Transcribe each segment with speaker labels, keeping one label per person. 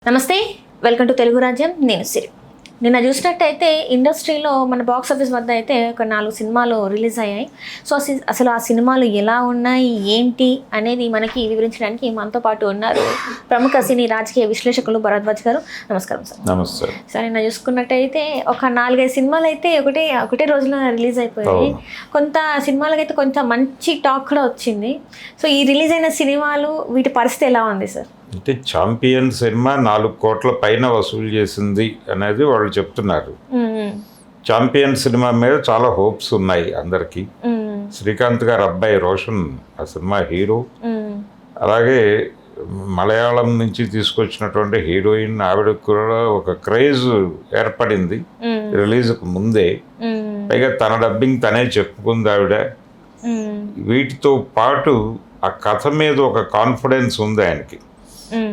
Speaker 1: నమస్తే, welcome to Telugu రాజ్యం. నేను సిరి. నిన్న చూసినట్టయితే ఇండస్ట్రీలో మన బాక్స్ ఆఫీస్ వద్ద అయితే ఒక 4 సినిమాలు రిలీజ్ అయ్యాయి. సో అసలు ఆ సినిమాలు ఎలా ఉన్నాయి, ఏంటి అనేది మనకి వివరించడానికి మనతో పాటు ఉన్నారు ప్రముఖ సినీ రాజకీయ విశ్లేషకులు భరద్వాజ్ గారు. నమస్కారం సార్.
Speaker 2: నమస్తే
Speaker 1: సార్, నిన్న చూసుకున్నట్టయితే ఒక 4-5 సినిమాలు అయితే ఒకటే రోజున రిలీజ్ అయిపోయాయి. కొంత సినిమాలకైతే కొంత మంచి టాక్ కూడా వచ్చింది. సో ఈ రిలీజ్ అయిన సినిమాలు వీటి పరిస్థితి ఎలా ఉంది సార్?
Speaker 2: అంటే ఛాంపియన్ సినిమా 4 కోట్ల పైన వసూలు చేసింది అనేది వాళ్ళు చెప్తున్నారు. ఛాంపియన్ సినిమా మీద చాలా హోప్స్ ఉన్నాయి అందరికీ. శ్రీకాంత్ గారు అబ్బాయి రోషన్ ఆ సినిమా హీరో. అలాగే మలయాళం నుంచి తీసుకొచ్చినటువంటి హీరోయిన్, ఆవిడకు కూడా ఒక క్రేజ్ ఏర్పడింది రిలీజ్కు ముందే. పైగా తన డబ్బింగ్ తనే చెప్పుకుంది ఆవిడ. వీటితో పాటు ఆ కథ మీద ఒక కాన్ఫిడెన్స్ ఉంది ఆయనకి,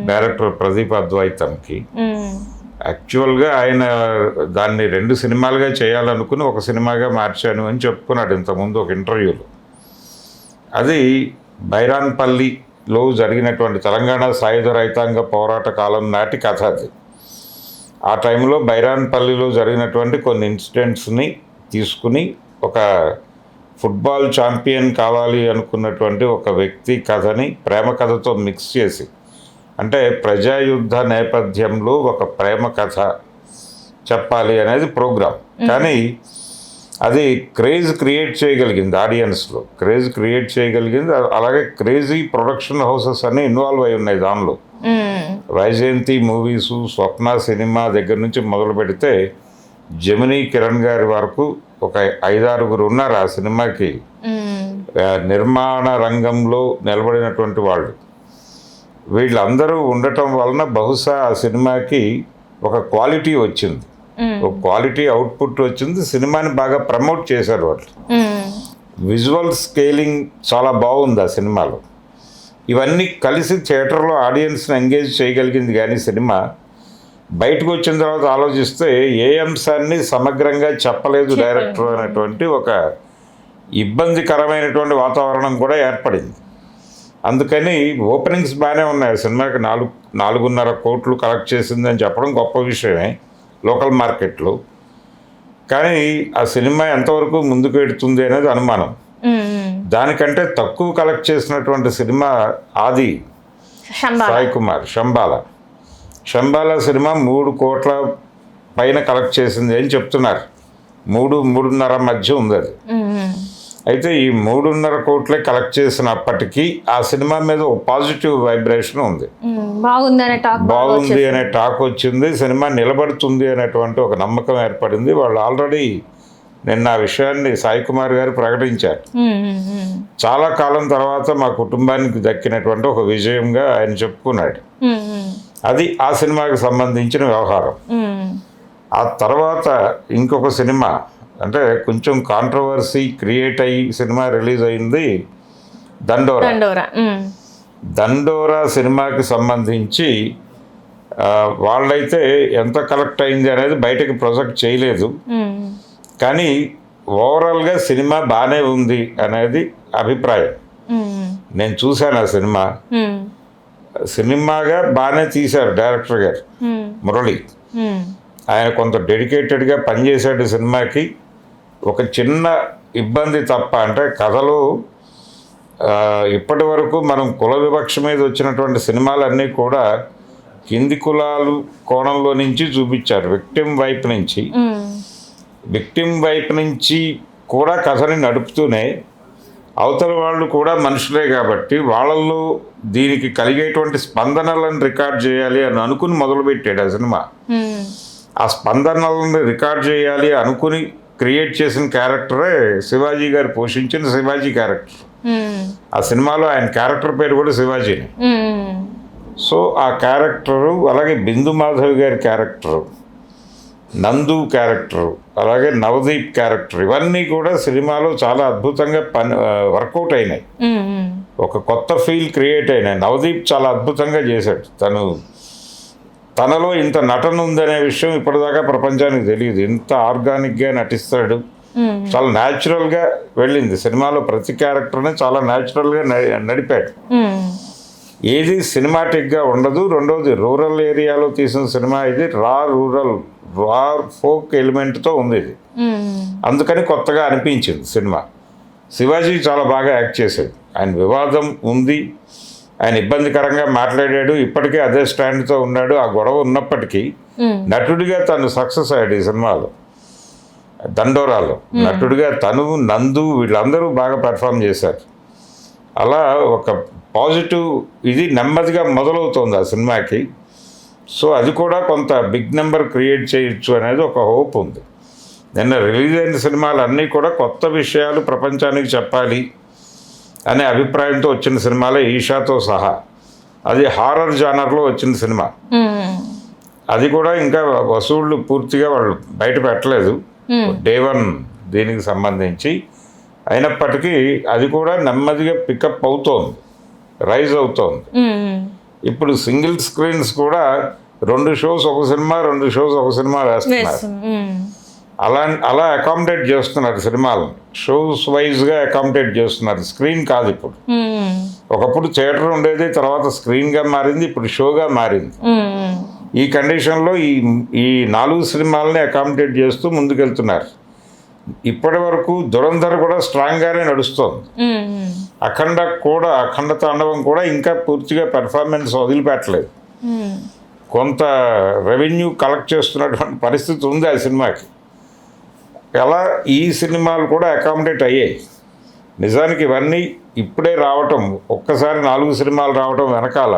Speaker 2: డైరెక్టర్ ప్రదీప్ అద్వైతంకి. యాక్చువల్గా ఆయన దాన్ని 2 సినిమాలుగా చేయాలనుకుని ఒక సినిమాగా మార్చాను అని చెప్పుకున్నాడు ఇంతకుముందు ఒక ఇంటర్వ్యూలో. అది బైరాన్పల్లిలో జరిగినటువంటి తెలంగాణ సాయుధ రైతాంగ పోరాట కాలం నాటి కథ. అది ఆ టైంలో బైరాన్పల్లిలో జరిగినటువంటి కొన్ని ఇన్సిడెంట్స్ని తీసుకుని ఒక ఫుట్బాల్ ఛాంపియన్ కావాలి అనుకున్నటువంటి ఒక వ్యక్తి కథని ప్రేమ కథతో మిక్స్ చేసి, అంటే ప్రజాయుద్ధ నేపథ్యంలో ఒక ప్రేమ కథ చెప్పాలి అనేది ప్రోగ్రామ్. కానీ అది క్రేజ్ క్రియేట్ చేయగలిగింది, ఆడియన్స్లో క్రేజ్ క్రియేట్ చేయగలిగింది. అలాగే క్రేజీ ప్రొడక్షన్ హౌసెస్ అన్నీ ఇన్వాల్వ్ అయి ఉన్నాయి దానిలో. వైజయంతి మూవీసు, స్వప్న సినిమా దగ్గర నుంచి మొదలు పెడితే జమినీ కిరణ్ గారి వరకు ఒక 5-6 ఉన్నారు ఆ సినిమాకి నిర్మాణ రంగంలో నిలబడినటువంటి వాళ్ళు. వీళ్ళందరూ ఉండటం వలన బహుశా ఆ సినిమాకి ఒక క్వాలిటీ వచ్చింది, ఒక క్వాలిటీ అవుట్పుట్ వచ్చింది. సినిమాని బాగా ప్రమోట్ చేశారు వాళ్ళు. విజువల్ స్కేలింగ్ చాలా బాగుంది ఆ సినిమాలో. ఇవన్నీ కలిసి థియేటర్లో ఆడియన్స్ని ఎంగేజ్ చేయగలిగింది. కానీ సినిమా బయటకు వచ్చిన తర్వాత ఆలోచిస్తే ఏ అంశాన్ని సమగ్రంగా చెప్పలేదు డైరెక్టర్ అనేటువంటి ఒక ఇబ్బందికరమైనటువంటి వాతావరణం కూడా ఏర్పడింది. అందుకని ఓపెనింగ్స్ బాగానే ఉన్నాయి. సినిమాకి 4.5 కోట్లు కలెక్ట్ చేసిందని చెప్పడం గొప్ప విషయమే లోకల్ మార్కెట్లో. కానీ ఆ సినిమా ఎంతవరకు ముందుకు వెడుతుంది అనేది అనుమానం. దానికంటే తక్కువ కలెక్ట్ చేసినటువంటి సినిమా ఆది సాయి కుమార్ శంబాల సినిమా 3 కోట్ల పైన కలెక్ట్ చేసింది అని చెప్తున్నారు. 3-3.5 మధ్య ఉంది అది. అయితే ఈ 3.5 కోట్లే కలెక్ట్ చేసినప్పటికీ ఆ సినిమా మీద ఒక పాజిటివ్ వైబ్రేషన్ ఉంది. బాగుంది అనే టాక్ వచ్చింది. సినిమా నిలబడుతుంది అనేటువంటి ఒక నమ్మకం ఏర్పడింది. వాళ్ళు ఆల్రెడీ నిన్న ఆ విషయాన్ని సాయి కుమార్ గారు ప్రకటించారు. చాలా కాలం తర్వాత మా కుటుంబానికి దక్కినటువంటి ఒక విజయంగా ఆయన చెప్పుకున్నాడు. అది ఆ సినిమాకి సంబంధించిన వ్యవహారం. ఆ తర్వాత ఇంకొక సినిమా, అంటే కొంచెం కాంట్రవర్సీ క్రియేట్ అయ్యి సినిమా రిలీజ్ అయింది, దండోరా సినిమాకి సంబంధించి వాళ్ళైతే ఎంత కలెక్ట్ అయింది అనేది బయటకు ప్రొజెక్ట్ చేయలేదు. కానీ ఓవరాల్గా సినిమా బాగానే ఉంది అనేది అభిప్రాయం. నేను చూశాను ఆ సినిమాగా బాగానే తీశారు డైరెక్టర్ గారు మురళి. ఆయన కొంత డెడికేటెడ్గా పనిచేశాడు సినిమాకి. ఒక చిన్న ఇబ్బంది తప్ప, అంటే కథలో ఇప్పటి వరకు మనం కుల వివక్ష మీద వచ్చినటువంటి సినిమాలన్నీ కూడా కింది కులాలు కోణంలో నుంచి చూపించారు. విక్టిమ్ వైపు నుంచి కూడా కథని నడుపుతూనే అవతల వాళ్ళు కూడా మనుషులే కాబట్టి వాళ్ళల్లో దీనికి కలిగేటువంటి స్పందనలను రికార్డ్ చేయాలి అని అనుకుని మొదలుపెట్టాడు ఆ సినిమా. ఆ స్పందనలను రికార్డ్ చేయాలి అనుకుని క్రియేట్ చేసిన క్యారెక్టరే శివాజీ గారు పోషించిన శివాజీ క్యారెక్టర్. ఆ సినిమాలో ఆయన క్యారెక్టర్ పేరు కూడా శివాజీని. సో ఆ క్యారెక్టరు, అలాగే బిందు మాధవి గారి క్యారెక్టరు, నందు క్యారెక్టరు, అలాగే నవదీప్ క్యారెక్టర్, ఇవన్నీ కూడా సినిమాలో చాలా అద్భుతంగా వర్కౌట్ అయినాయి. ఒక కొత్త ఫీల్ క్రియేట్ అయినాయి. నవదీప్ చాలా అద్భుతంగా చేశాడు. తనలో ఇంత నటన ఉందనే విషయం ఇప్పటిదాకా ప్రపంచానికి తెలియదు. ఇంత ఆర్గానిక్గా నటిస్తాడు. చాలా న్యాచురల్గా వెళ్ళింది సినిమాలో. ప్రతి క్యారెక్టర్ని చాలా న్యాచురల్గా నడిపాడు. ఏది సినిమాటిక్గా ఉండదు. రెండోది రూరల్ ఏరియాలో తీసిన సినిమా ఇది, రా ఫోక్ ఎలిమెంట్తో ఉంది ఇది. అందుకని కొత్తగా అనిపించింది సినిమా. శివాజీ చాలా బాగా యాక్ట్ చేశాడు. ఆయన వివాదం ఉంది, ఆయన ఇబ్బందికరంగా మాట్లాడాడు, ఇప్పటికే అదే స్టాండ్తో ఉన్నాడు. ఆ గొడవ ఉన్నప్పటికీ నటుడిగా తను సక్సెస్ అయ్యాడు ఈ సినిమాలో. దండోరాలో నటుడిగా తను, నందు వీళ్ళందరూ బాగా పెర్ఫామ్ చేశారు. అలా ఒక పాజిటివ్ ఇది నెమ్మదిగా మొదలవుతోంది ఆ సినిమాకి. సో అది కూడా కొంత బిగ్ నెంబర్ క్రియేట్ చేయొచ్చు అనేది ఒక హోప్ ఉంది. నిన్న రిలీజ్ అయిన సినిమాలు అన్నీ కూడా కొత్త విషయాలు ప్రపంచానికి చెప్పాలి అనే అభిప్రాయంతో వచ్చిన సినిమాలే, ఈషాతో సహా. అది హారర్ జానర్లో వచ్చిన సినిమా. అది కూడా ఇంకా వసూళ్ళు పూర్తిగా వాళ్ళు బయట పెట్టలేదు డే 1 దీనికి సంబంధించి. అయినప్పటికీ అది కూడా నెమ్మదిగా పికప్ అవుతోంది, రైజ్ అవుతోంది. ఇప్పుడు సింగిల్ స్క్రీన్స్ కూడా 2 షోస్ ఒక సినిమా, 2 షోస్ ఒక సినిమా వేస్తున్నారు. అలా అకామిడేట్ చేస్తున్నారు సినిమాలను, షోస్ వైజ్గా అకామిడేట్ చేస్తున్నారు, స్క్రీన్ కాదు ఇప్పుడు. ఒకప్పుడు థియేటర్ ఉండేది, తర్వాత స్క్రీన్గా మారింది, ఇప్పుడు షోగా మారింది. ఈ కండిషన్లో ఈ 4 సినిమాలని అకామిడేట్ చేస్తూ ముందుకెళ్తున్నారు. ఇప్పటి వరకు దురంధర్ కూడా స్ట్రాంగ్గానే నడుస్తోంది. అఖండ తాండవం కూడా ఇంకా పూర్తిగా పెర్ఫార్మెన్స్ వదిలిపెట్టలేదు. కొంత రెవెన్యూ కలెక్ట్ చేస్తున్నటువంటి పరిస్థితి ఉంది ఆ సినిమాకి. అలా ఈ సినిమాలు కూడా అకామిడేట్ అయ్యాయి. నిజానికి ఇవన్నీ ఇప్పుడే రావటం, ఒక్కసారి 4 సినిమాలు రావటం వెనకాల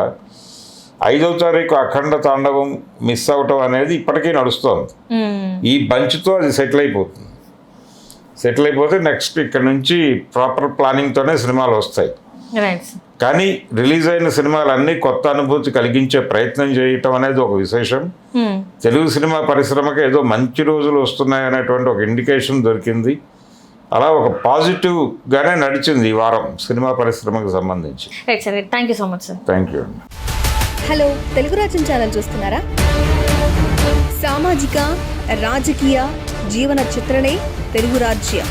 Speaker 2: 5వ తారీఖు అఖండ తాండవం మిస్ అవటం అనేది ఇప్పటికీ నడుస్తోంది. ఈ బంచ్తో అది సెటిల్ అయిపోతే నెక్స్ట్ ఇక్కడ నుంచి ప్రాపర్ ప్లానింగ్తోనే సినిమాలు వస్తాయి. కానీ రిలీజ్ అయిన సినిమాలన్నీ కొత్త అనుభూతి కలిగించే ప్రయత్నం చేయటం అనేది ఒక విశేషం. తెలుగు సినిమా పరిశ్రమకి ఏదో మంచి రోజులు వస్తున్నాయనేటువంటి ఒక ఇండికేషన్ దొరికింది. అలా ఒక పాజిటివ్గానే నడిచింది ఈ వారం సినిమా పరిశ్రమకు సంబంధించి.
Speaker 1: Thank you so much sir.
Speaker 2: Thank you అండి.
Speaker 3: హలో, తెలుగు రాజ్యం ఛానల్ చూస్తున్నారా? సామాజిక, రాజకీయ, జీవన చిత్రణే తెలుగు రాజ్యం.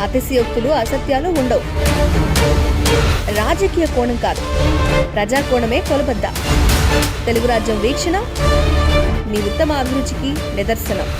Speaker 3: అతిశయోక్తులు, అసత్యాలు ఉండవు. రాజకీయ కోణం కాదు, ప్రజా కోణమే కొలబద్ద. తెలుగు రాజ్యం వీక్షణ మీ ఉత్తమ అభిరుచికి నిదర్శనం.